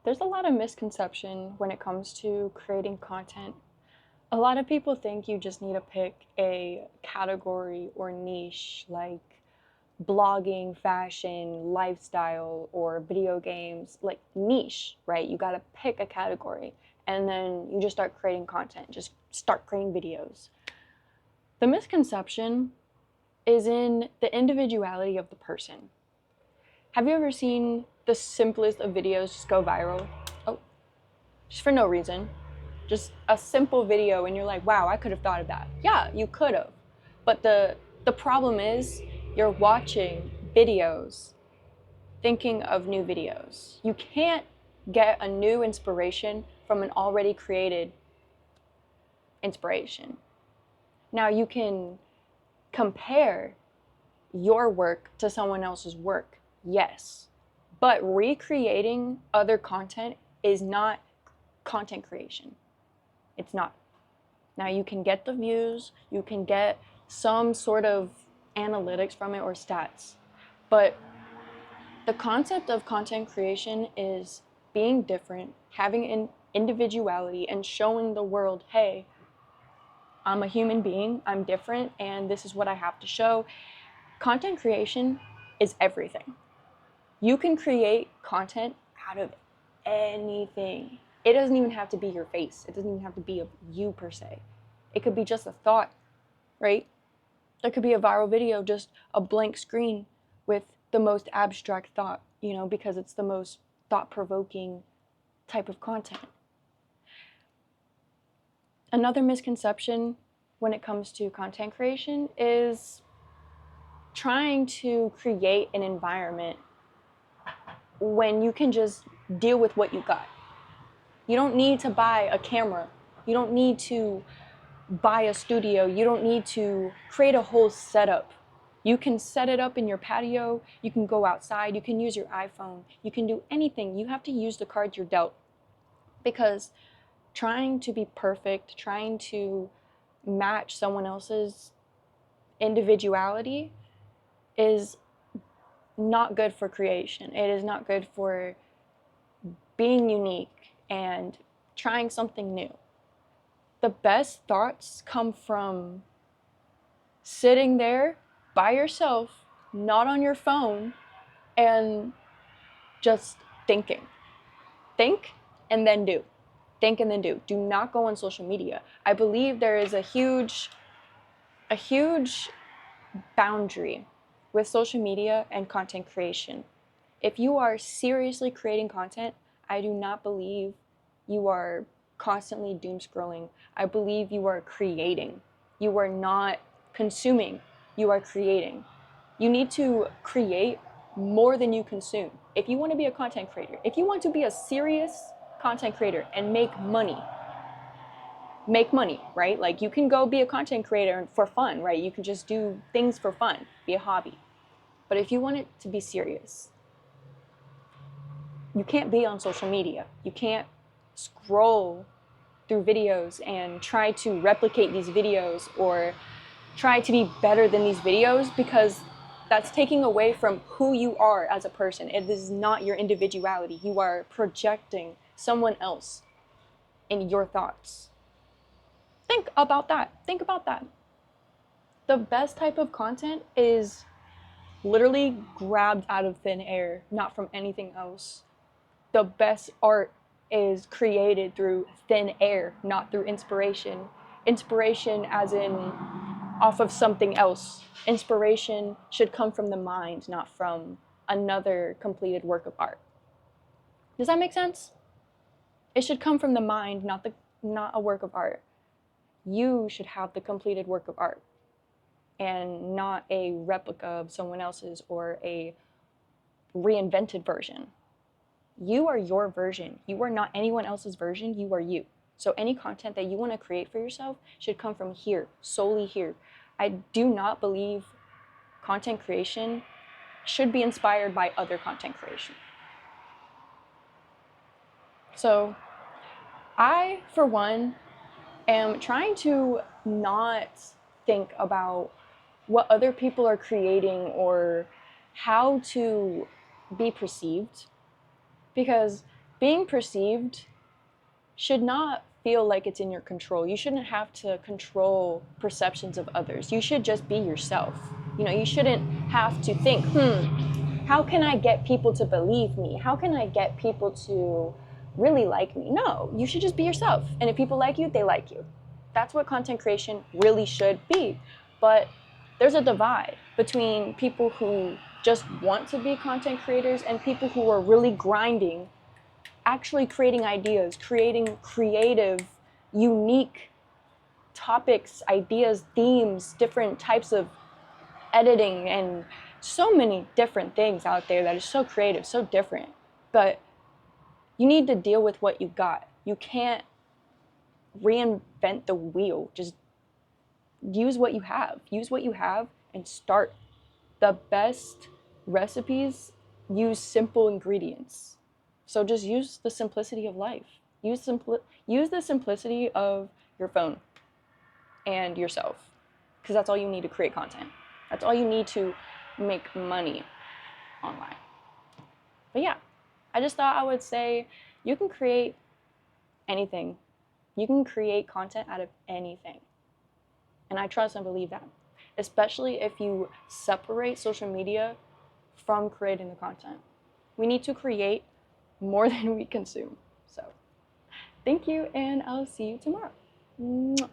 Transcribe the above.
There's a lot of misconception when it comes to creating content. A lot of people think you just need to pick a category or niche like blogging, fashion, lifestyle, or video games, like niche, right? You got to pick a category and then you just start creating content, just start creating videos. The misconception is in the individuality of the person. Have you ever seen the simplest of videos just go viral? Oh, just for no reason. Just a simple video and you're like, wow, I could have thought of that. Yeah, you could have. But the problem is you're watching videos thinking of new videos. You can't get a new inspiration from an already created inspiration. Now you can compare your work to someone else's work, yes. But recreating other content is not content creation. It's not. Now you can get the views, you can get some sort of analytics from it or stats, but the concept of content creation is being different, having an individuality, and showing the world, hey, I'm a human being, I'm different, and this is what I have to show. Content creation is everything. You can create content out of anything. It doesn't even have to be your face. It doesn't even have to be of you per se. It could be just a thought, right? There could be a viral video, just a blank screen with the most abstract thought, because it's the most thought-provoking type of content. Another misconception when it comes to content creation is trying to create an environment when you can just deal with what you got. You don't need to buy a camera. You don't need to buy a studio. You don't need to create a whole setup. You can set it up in your patio. You can go outside. You can use your iPhone. You can do anything. You have to use the cards you're dealt. Because trying to be perfect, trying to match someone else's individuality is not good for creation. It is not good for being unique and trying something new. The best thoughts come from sitting there by yourself, not on your phone, and just thinking. Think and then do. Think and then do. Do not go on social media. I believe there is a huge boundary with social media and content creation. If you are seriously creating content, I do not believe you are constantly doom scrolling. I believe you are creating. You are not consuming, you are creating. You need to create more than you consume. If you want to be a content creator, if you want to be a serious content creator and make money, right? Like you can go be a content creator for fun, right? You can just do things for fun, be a hobby. But if you want it to be serious, you can't be on social media. You can't scroll through videos and try to replicate these videos or try to be better than these videos, because that's taking away from who you are as a person. It is not your individuality. You are projecting someone else in your thoughts. Think about that. Think about that. The best type of content is literally grabbed out of thin air, not from anything else. The best art is created through thin air, not through inspiration. Inspiration as in off of something else. Inspiration should come from the mind, not from another completed work of art. Does that make sense? It should come from the mind, not a work of art. You should have the completed work of art and not a replica of someone else's or a reinvented version. You are your version. You are not anyone else's version. You are you. So any content that you want to create for yourself should come from here, solely here. I do not believe content creation should be inspired by other content creation. So I, for one, am trying to not think about what other people are creating or how to be perceived, because being perceived should not feel like it's in your control. You shouldn't have to control perceptions of others. You should just be yourself. You know, you shouldn't have to think, how can I get people to believe me? How can I get people to really like me? No, you should just be yourself. And if people like you, they like you. That's what content creation really should be. But there's a divide between people who just want to be content creators and people who are really grinding, actually creating ideas, creating creative, unique topics, ideas, themes, different types of editing, and so many different things out there that is so creative, so different. But you need to deal with what you got. You can't reinvent the wheel. Just use what you have. Use what you have and start. The best recipes use simple ingredients. So just use the simplicity of life. Use the simplicity of your phone and yourself, because that's all you need to create content. That's all you need to make money online. But yeah, I just thought I would say you can create anything. You can create content out of anything. And I trust and believe that, especially if you separate social media from creating the content. We need to create more than we consume. So thank you, and I'll see you tomorrow. Mwah.